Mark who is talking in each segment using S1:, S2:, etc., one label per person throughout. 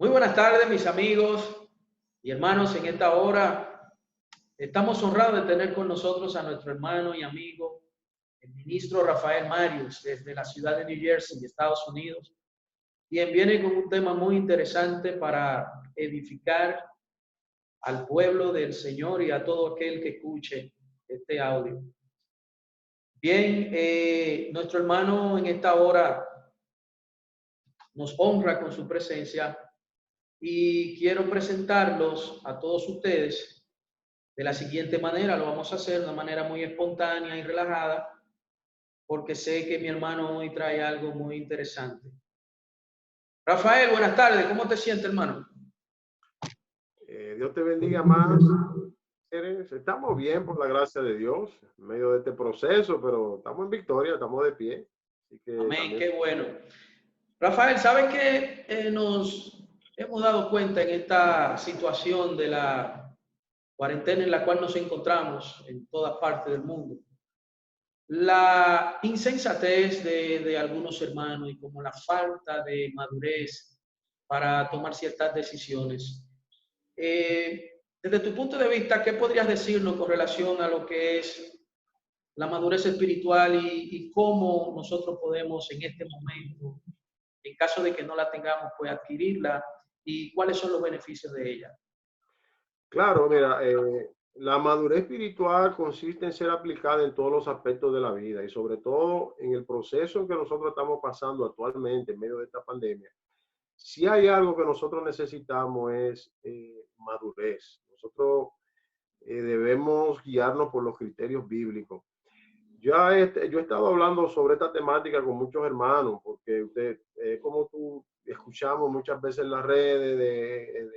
S1: Muy buenas tardes, mis amigos y hermanos. En esta hora estamos honrados de tener con nosotros a nuestro hermano y amigo, el ministro Rafael Marius, desde la ciudad de New Jersey, Estados Unidos, quien viene con un tema muy interesante para edificar al pueblo del Señor y a todo aquel que escuche este audio. Bien, nuestro hermano en esta hora nos honra con su presencia y quiero presentarlos a todos ustedes de la siguiente manera. Lo vamos a hacer de una manera muy espontánea y relajada, porque sé que mi hermano hoy trae algo muy interesante. Rafael, buenas tardes. ¿Cómo te sientes, hermano?
S2: Dios te bendiga más. Estamos bien por la gracia de Dios en medio de este proceso, pero estamos en victoria, estamos de pie. Así que
S1: Amén,
S2: también...
S1: qué bueno. Rafael, ¿sabes qué nos hemos dado cuenta en esta situación de la cuarentena en la cual nos encontramos en todas partes del mundo? La insensatez de algunos hermanos y como la falta de madurez para tomar ciertas decisiones. Desde tu punto de vista, ¿qué podrías decirnos con relación a lo que es la madurez espiritual y cómo nosotros podemos en este momento, en caso de que no la tengamos, pues adquirirla y cuáles son los beneficios de ella?
S2: Claro, mira, la madurez espiritual consiste en ser aplicada en todos los aspectos de la vida y sobre todo en el proceso en que nosotros estamos pasando actualmente en medio de esta pandemia. Si hay algo que nosotros necesitamos es madurez. Nosotros debemos guiarnos por los criterios bíblicos. Yo he estado hablando sobre esta temática con muchos hermanos, porque como tú escuchamos muchas veces en las redes,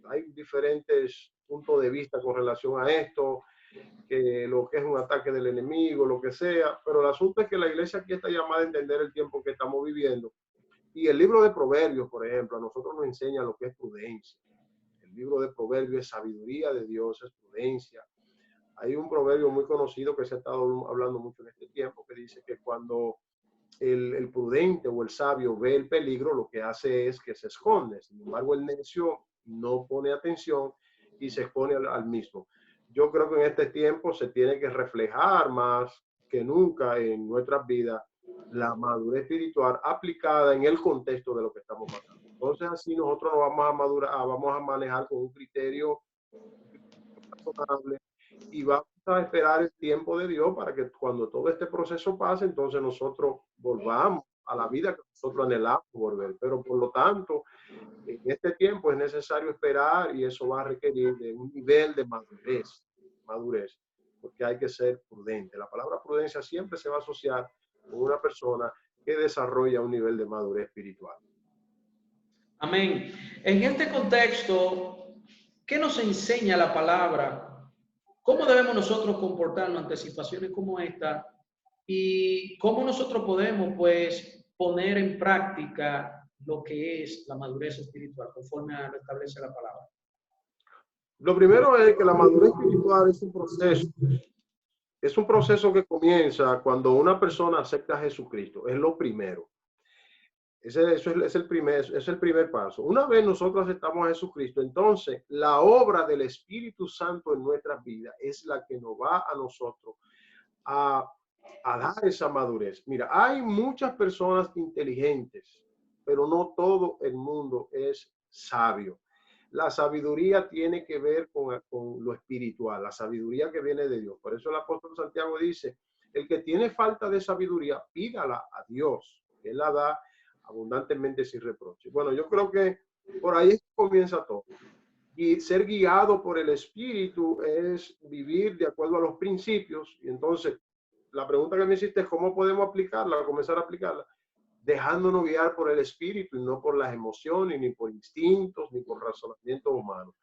S2: hay diferentes puntos de vista con relación a esto, que lo que es un ataque del enemigo, lo que sea, pero el asunto es que la iglesia aquí está llamada a entender el tiempo que estamos viviendo. Y el libro de Proverbios, por ejemplo, a nosotros nos enseña lo que es prudencia. El libro de Proverbios es sabiduría de Dios, es prudencia. Hay un proverbio muy conocido que se ha estado hablando mucho en este tiempo que dice que cuando el prudente o el sabio ve el peligro, lo que hace es que se esconde. Sin embargo, el necio no pone atención y se expone al mismo. Yo creo que en este tiempo se tiene que reflejar más que nunca en nuestras vidas la madurez espiritual aplicada en el contexto de lo que estamos pasando. Entonces, así nosotros nos vamos a madurar, vamos a manejar con un criterio razonable y vamos a esperar el tiempo de Dios para que cuando todo este proceso pase, entonces nosotros volvamos a la vida que nosotros anhelamos volver. Pero por lo tanto, en este tiempo es necesario esperar y eso va a requerir de un nivel de madurez, porque hay que ser prudente. La palabra prudencia siempre se va a asociar con una persona que desarrolla un nivel de madurez espiritual.
S1: Amén. En este contexto, ¿qué nos enseña la palabra? ¿Cómo debemos nosotros comportarnos ante situaciones como esta? ¿Y cómo nosotros podemos, pues, poner en práctica lo que es la madurez espiritual, conforme a lo establece la palabra?
S2: Lo primero es que la madurez espiritual es un proceso. Es un proceso que comienza cuando una persona acepta a Jesucristo. Es lo primero. Es el primer paso. Una vez nosotros aceptamos a Jesucristo, entonces la obra del Espíritu Santo en nuestras vidas es la que nos va a nosotros a, a dar esa madurez. Mira, hay muchas personas inteligentes, pero no todo el mundo es sabio. La sabiduría tiene que ver con lo espiritual, la sabiduría que viene de Dios. Por eso el apóstol Santiago dice, el que tiene falta de sabiduría, pídala a Dios. Él la da abundantemente sin reproche. Bueno, yo creo que por ahí comienza todo. Y ser guiado por el Espíritu es vivir de acuerdo a los principios. Y entonces, la pregunta que me hiciste es cómo podemos aplicarla, comenzar a aplicarla, dejándonos guiar por el Espíritu y no por las emociones, ni por instintos, ni por razonamientos humanos.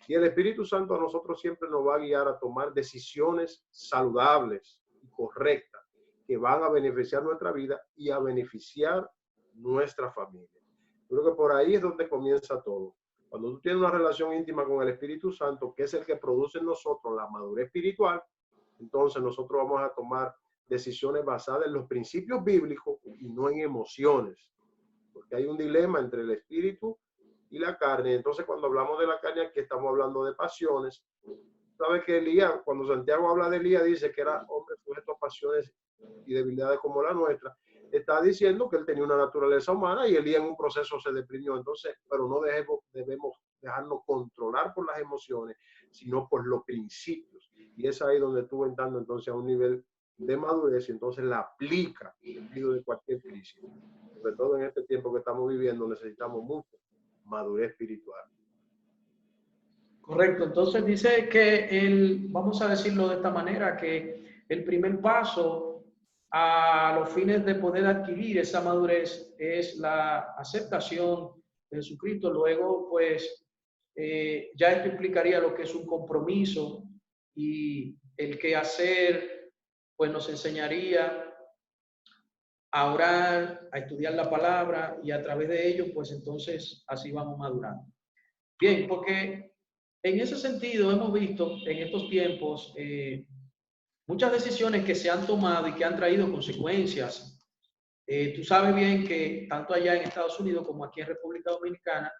S2: Y el Espíritu Santo a nosotros siempre nos va a guiar a tomar decisiones saludables y correctas que van a beneficiar nuestra vida y a beneficiar nuestra familia. Creo que por ahí es donde comienza todo. Cuando tú tienes una relación íntima con el Espíritu Santo, que es el que produce en nosotros la madurez espiritual, entonces nosotros vamos a tomar decisiones basadas en los principios bíblicos y no en emociones. Porque hay un dilema entre el espíritu y la carne. Entonces, cuando hablamos de la carne, aquí estamos hablando de pasiones. Sabe que Elías, cuando Santiago habla de Elías, dice que era hombre sujeto a pasiones y debilidades como la nuestra. Está diciendo que él tenía una naturaleza humana y Elías en un proceso se deprimió. Entonces, pero no debemos dejarnos controlar por las emociones, sino por los principios. Y es ahí donde tú entrando entonces a un nivel de madurez y entonces la aplica en medio de cualquier crisis. Sobre todo en este tiempo que estamos viviendo, necesitamos mucho madurez espiritual.
S1: Correcto. Entonces dice que vamos a decirlo de esta manera, que el primer paso a los fines de poder adquirir esa madurez es la aceptación de Jesucristo. Luego, pues, ya esto implicaría lo que es un compromiso y el que hacer, pues nos enseñaría a orar, a estudiar la palabra y a través de ello, pues entonces así vamos madurando. Bien, porque en ese sentido hemos visto en estos tiempos muchas decisiones que se han tomado y que han traído consecuencias. Tú sabes bien que tanto allá en Estados Unidos como aquí en República Dominicana,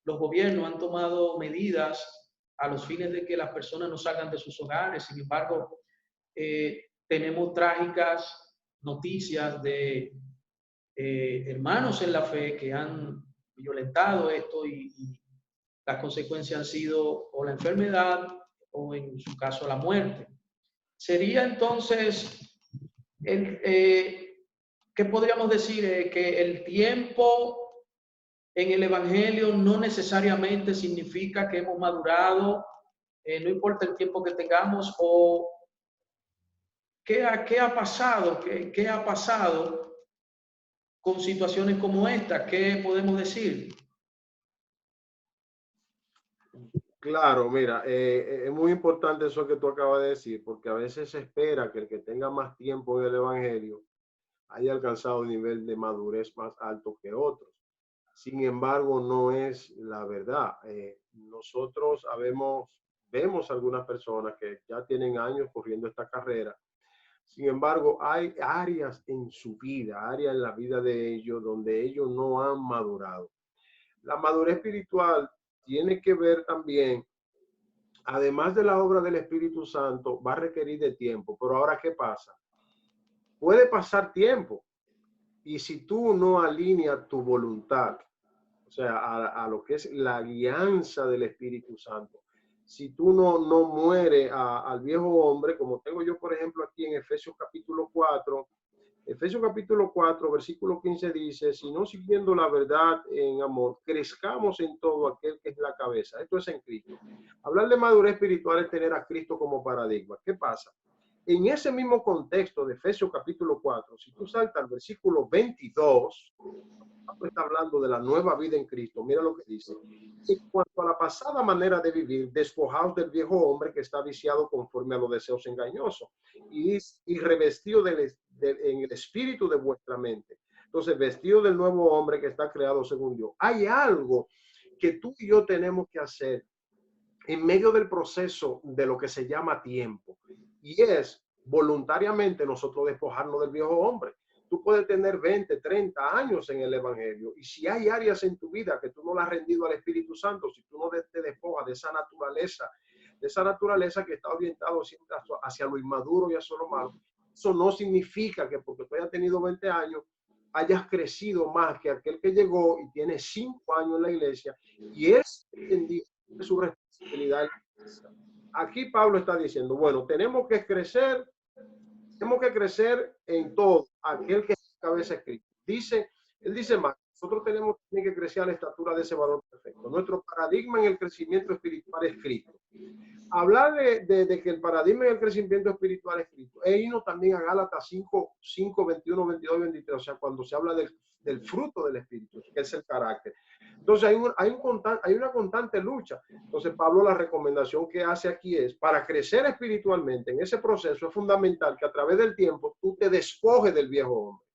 S1: los gobiernos han tomado medidas a los fines de que las personas no salgan de sus hogares. Sin embargo, tenemos trágicas noticias de hermanos en la fe que han violentado esto y las consecuencias han sido o la enfermedad o en su caso la muerte. Sería entonces, ¿qué podríamos decir? Que el tiempo en el Evangelio no necesariamente significa que hemos madurado, no importa el tiempo que tengamos, o qué ha pasado, qué ha pasado con situaciones como esta, ¿qué podemos decir?
S2: Claro, mira, es muy importante eso que tú acabas de decir, porque a veces se espera que el que tenga más tiempo en el Evangelio haya alcanzado un nivel de madurez más alto que otros. Sin embargo, no es la verdad. Nosotros vemos algunas personas que ya tienen años corriendo esta carrera. Sin embargo, hay áreas en su vida, áreas en la vida de ellos donde ellos no han madurado. La madurez espiritual tiene que ver también, además de la obra del Espíritu Santo, va a requerir de tiempo. Pero ahora, ¿qué pasa? Puede pasar tiempo y si tú no alineas tu voluntad, o sea, a lo que es la guianza del Espíritu Santo, si tú no mueres al viejo hombre, como tengo yo, por ejemplo, aquí en Efesios capítulo 4, versículo 15 dice, si no siguiendo la verdad en amor, crezcamos en todo aquel que es la cabeza. Esto es en Cristo. Hablar de madurez espiritual es tener a Cristo como paradigma. ¿Qué pasa? En ese mismo contexto de Efesios capítulo 4, si tú saltas al versículo 22, está hablando de la nueva vida en Cristo. Mira lo que dice. En cuanto a la pasada manera de vivir, despojaos del viejo hombre que está viciado conforme a los deseos engañosos y revestido en el espíritu de vuestra mente. Entonces, vestido del nuevo hombre que está creado según Dios. Hay algo que tú y yo tenemos que hacer en medio del proceso de lo que se llama tiempo. Y es voluntariamente nosotros despojarnos del viejo hombre. Tú puedes tener 20, 30 años en el Evangelio y si hay áreas en tu vida que tú no le has rendido al Espíritu Santo, si tú no te despojas de esa naturaleza que está orientado siempre hacia lo inmaduro y hacia lo malo, eso no significa que porque tú hayas tenido 20 años hayas crecido más que aquel que llegó y tiene 5 años en la iglesia y es entendido su responsabilidad. Aquí Pablo está diciendo, bueno, tenemos que crecer en todo, aquel que es la cabeza es Cristo. Él dice más, nosotros tenemos que crecer a la estatura de ese valor perfecto. Nuestro paradigma en el crecimiento espiritual es Cristo. Hablar de que el paradigma en el crecimiento espiritual es Cristo, e irnos también a Gálatas 5, 21, 22 y 23, o sea, cuando se habla del fruto del Espíritu, que es el carácter. Entonces hay una constante lucha. Entonces Pablo la recomendación que hace aquí es, para crecer espiritualmente en ese proceso es fundamental que a través del tiempo tú te despojes del viejo hombre.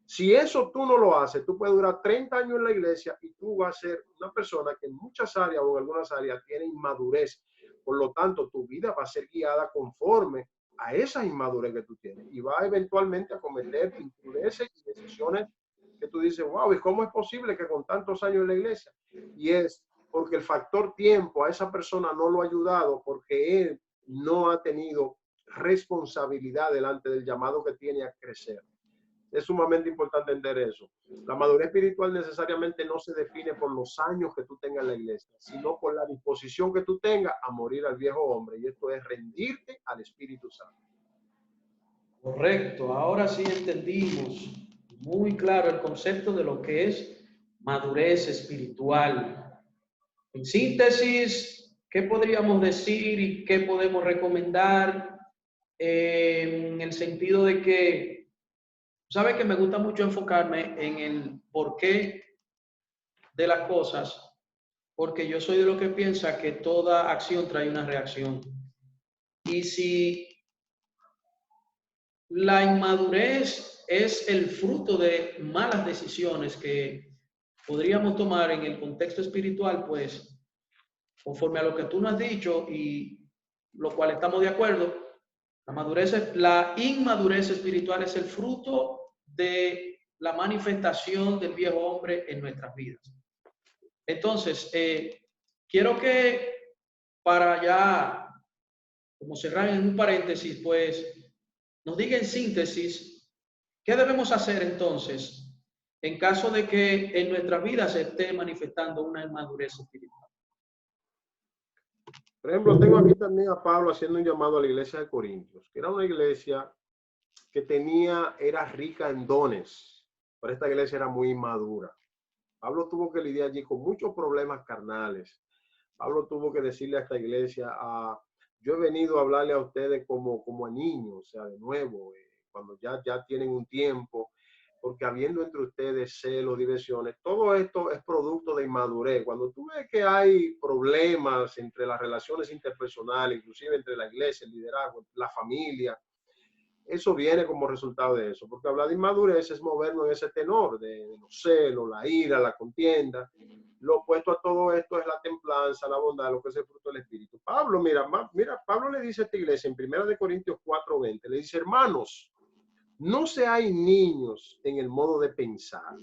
S2: Si eso tú no lo haces, tú puedes durar 30 años en la iglesia y tú vas a ser una persona que en muchas áreas o en algunas áreas tiene inmadurez. Por lo tanto, tu vida va a ser guiada conforme a esa inmadurez que tú tienes y va eventualmente a cometer imprudencias y decisiones que tú dices, wow, ¿y cómo es posible que con tantos años en la iglesia? Y es porque el factor tiempo a esa persona no lo ha ayudado, porque él no ha tenido responsabilidad delante del llamado que tiene a crecer. Es sumamente importante entender eso. La madurez espiritual necesariamente no se define por los años que tú tengas en la iglesia, sino por la disposición que tú tengas a morir al viejo hombre. Y esto es rendirte al Espíritu Santo.
S1: Correcto, ahora sí entendimos muy claro el concepto de lo que es madurez espiritual. En síntesis, ¿qué podríamos decir y qué podemos recomendar? En el sentido de que, sabe que me gusta mucho enfocarme en el porqué de las cosas, porque yo soy de lo que piensa que toda acción trae una reacción. Y si la inmadurez es el fruto de malas decisiones que podríamos tomar en el contexto espiritual, pues, conforme a lo que tú nos has dicho y lo cual estamos de acuerdo, la inmadurez espiritual es el fruto de la manifestación del viejo hombre en nuestras vidas. Entonces, quiero que para ya, como cerrar en un paréntesis, pues, nos diga en síntesis, ¿qué debemos hacer entonces en caso de que en nuestras vidas se esté manifestando una inmadurez espiritual?
S2: Por ejemplo, tengo aquí también a Pablo haciendo un llamado a la iglesia de Corintios, que era una iglesia que era rica en dones, pero esta iglesia era muy inmadura. Pablo tuvo que lidiar allí con muchos problemas carnales. Pablo tuvo que decirle a esta iglesia, yo he venido a hablarle a ustedes como a niños, o sea, de nuevo, cuando ya tienen un tiempo, porque habiendo entre ustedes celos, diversiones, todo esto es producto de inmadurez. Cuando tú ves que hay problemas entre las relaciones interpersonales, inclusive entre la iglesia, el liderazgo, la familia, eso viene como resultado de eso, porque hablar de inmadurez es movernos en ese tenor de los celos, la ira, la contienda. Lo opuesto a todo esto es la templanza, la bondad, lo que es el fruto del Espíritu. Pablo, mira, Pablo le dice a esta iglesia en 1 Corintios 4:20, le dice, hermanos, no seáis niños en el modo de pensar,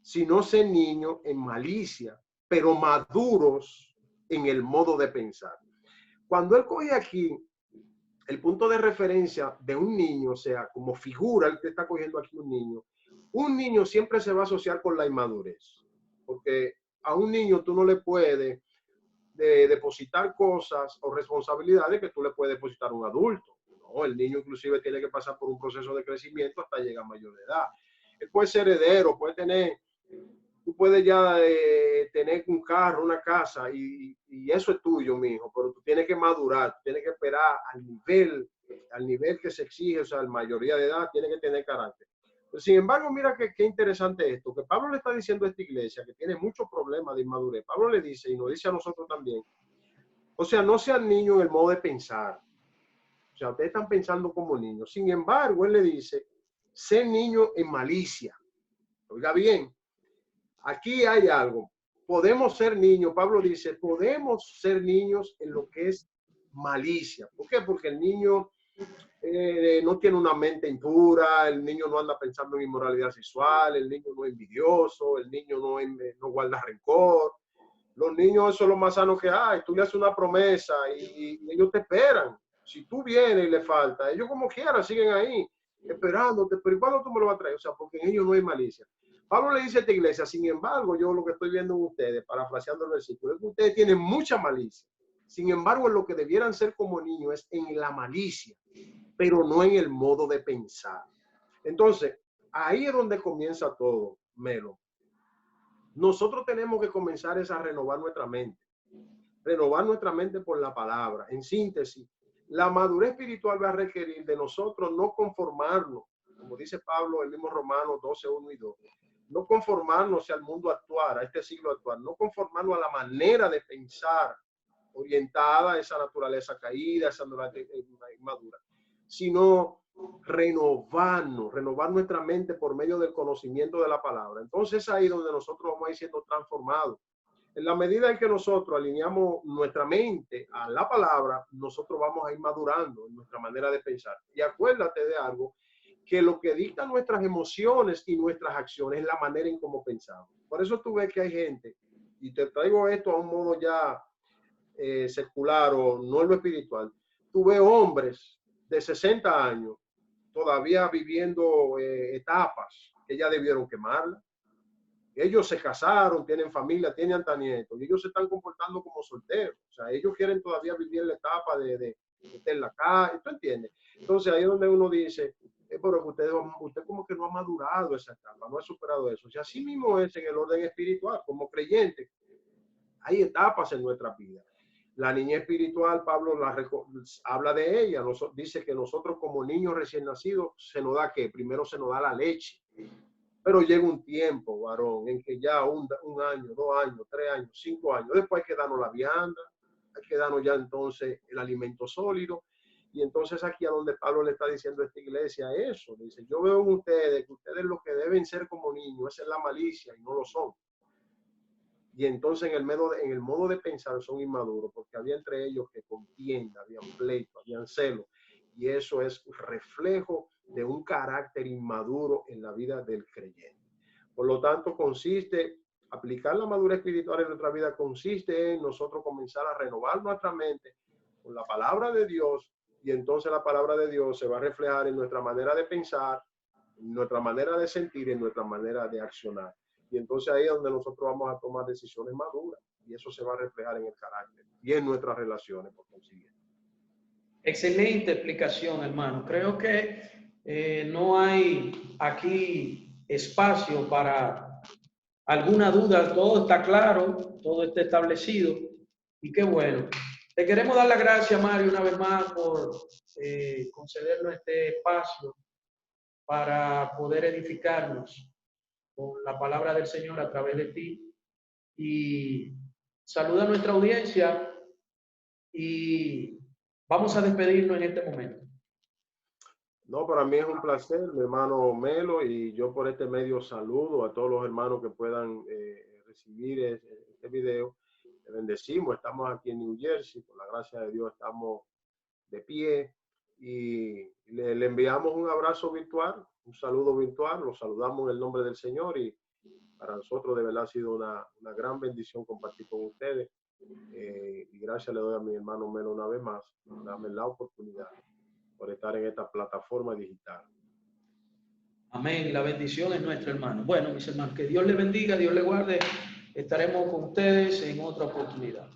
S2: sino ser niños en malicia, pero maduros en el modo de pensar. Cuando él coge aquí el punto de referencia de un niño, o sea, como figura, él te está cogiendo aquí un niño siempre se va a asociar con la inmadurez, porque a un niño tú no le puedes depositar cosas o responsabilidades que tú le puedes depositar a un adulto. No, el niño inclusive tiene que pasar por un proceso de crecimiento hasta llegar a mayor de edad. Él puede ser heredero, tú puedes ya tener un carro, una casa y eso es tuyo, mijo, pero tú tienes que madurar, tú tienes que esperar al nivel que se exige, o sea, la mayoría de edad tiene que tener carácter. Pero, sin embargo, mira qué interesante esto, que Pablo le está diciendo a esta iglesia que tiene muchos problemas de inmadurez. Pablo le dice, y nos dice a nosotros también, o sea, no sean niños en el modo de pensar. O sea, ustedes están pensando como niños. Sin embargo, él le dice, ser niño en malicia. Oiga bien, aquí hay algo. Podemos ser niños, Pablo dice, podemos ser niños en lo que es malicia. ¿Por qué? Porque el niño no tiene una mente impura, el niño no anda pensando en inmoralidad sexual, el niño no es envidioso, el niño no guarda rencor. Los niños, eso es lo más sano que hay. Tú le haces una promesa y ellos te esperan. Si tú vienes y le falta, ellos como quieran siguen ahí esperándote, pero ¿y cuándo tú me lo vas a traer? O sea, porque en ellos no hay malicia. Pablo le dice a esta iglesia, sin embargo, yo lo que estoy viendo en ustedes, parafraseando el versículo, es que ustedes tienen mucha malicia. Sin embargo, lo que debieran ser como niños es en la malicia, pero no en el modo de pensar. Entonces, ahí es donde comienza todo, Melo. Nosotros tenemos que comenzar a renovar nuestra mente por la palabra. En síntesis, la madurez espiritual va a requerir de nosotros no conformarnos, como dice Pablo, el mismo Romanos 12:1 y 2, no conformarnos al mundo actual, a este siglo actual, no conformarnos a la manera de pensar orientada a esa naturaleza caída, esa naturaleza inmadura, sino renovar nuestra mente por medio del conocimiento de la palabra. Entonces es ahí donde nosotros vamos a ir siendo transformados. En la medida en que nosotros alineamos nuestra mente a la palabra, nosotros vamos a ir madurando en nuestra manera de pensar. Y acuérdate de algo, que lo que dicta nuestras emociones y nuestras acciones es la manera en cómo pensamos. Por eso tú ves que hay gente, y te traigo esto a un modo ya secular o no en lo espiritual, tú ves hombres de 60 años todavía viviendo etapas que ya debieron quemarla. Ellos se casaron, tienen familia, tienen hasta nietos, y ellos se están comportando como solteros. O sea, ellos quieren todavía vivir la etapa de estar en la calle, ¿tú entiendes? Entonces ahí es donde uno dice, pero usted como que no ha madurado esa etapa, no ha superado eso. O sea, así mismo es en el orden espiritual, como creyente, hay etapas en nuestra vida. La niñez espiritual, Pablo habla de ella, dice que nosotros como niños recién nacidos, se nos da que primero se nos da la leche. Pero llega un tiempo, varón, en que ya un año, 2 años, 3 años, 5 años, después hay que darnos la vianda, hay que darnos ya entonces el alimento sólido. Y entonces aquí a donde Pablo le está diciendo a esta iglesia eso, dice, yo veo en ustedes que ustedes lo que deben ser como niños, esa es la malicia y no lo son. Y entonces en el modo de pensar son inmaduros, porque había entre ellos que contienda, había pleito, habían celo. Y eso es un reflejo de un carácter inmaduro en la vida del creyente. Por lo tanto, aplicar la madurez espiritual en nuestra vida consiste en nosotros comenzar a renovar nuestra mente con la palabra de Dios, y entonces la palabra de Dios se va a reflejar en nuestra manera de pensar, en nuestra manera de sentir, en nuestra manera de accionar. Y entonces ahí es donde nosotros vamos a tomar decisiones maduras, y eso se va a reflejar en el carácter y en nuestras relaciones por consiguiente.
S1: Excelente explicación, hermano. Creo que no hay aquí espacio para alguna duda. Todo está claro, todo está establecido y qué bueno. Te queremos dar las gracias, Mario, una vez más por concedernos este espacio para poder edificarnos con la palabra del Señor a través de ti. Y saluda a nuestra audiencia y vamos a despedirnos en este momento.
S2: No, para mí es un placer, mi hermano Melo, y yo por este medio saludo a todos los hermanos que puedan recibir este video. Le bendecimos, estamos aquí en New Jersey, por la gracia de Dios estamos de pie, y le enviamos un abrazo virtual, un saludo virtual, los saludamos en el nombre del Señor, y para nosotros de verdad ha sido una gran bendición compartir con ustedes, y gracias le doy a mi hermano Melo una vez más, dame la oportunidad por estar en esta plataforma digital.
S1: Amén. La bendición es nuestra, hermano. Bueno, mis hermanos, que Dios les bendiga, Dios les guarde. Estaremos con ustedes en otra oportunidad.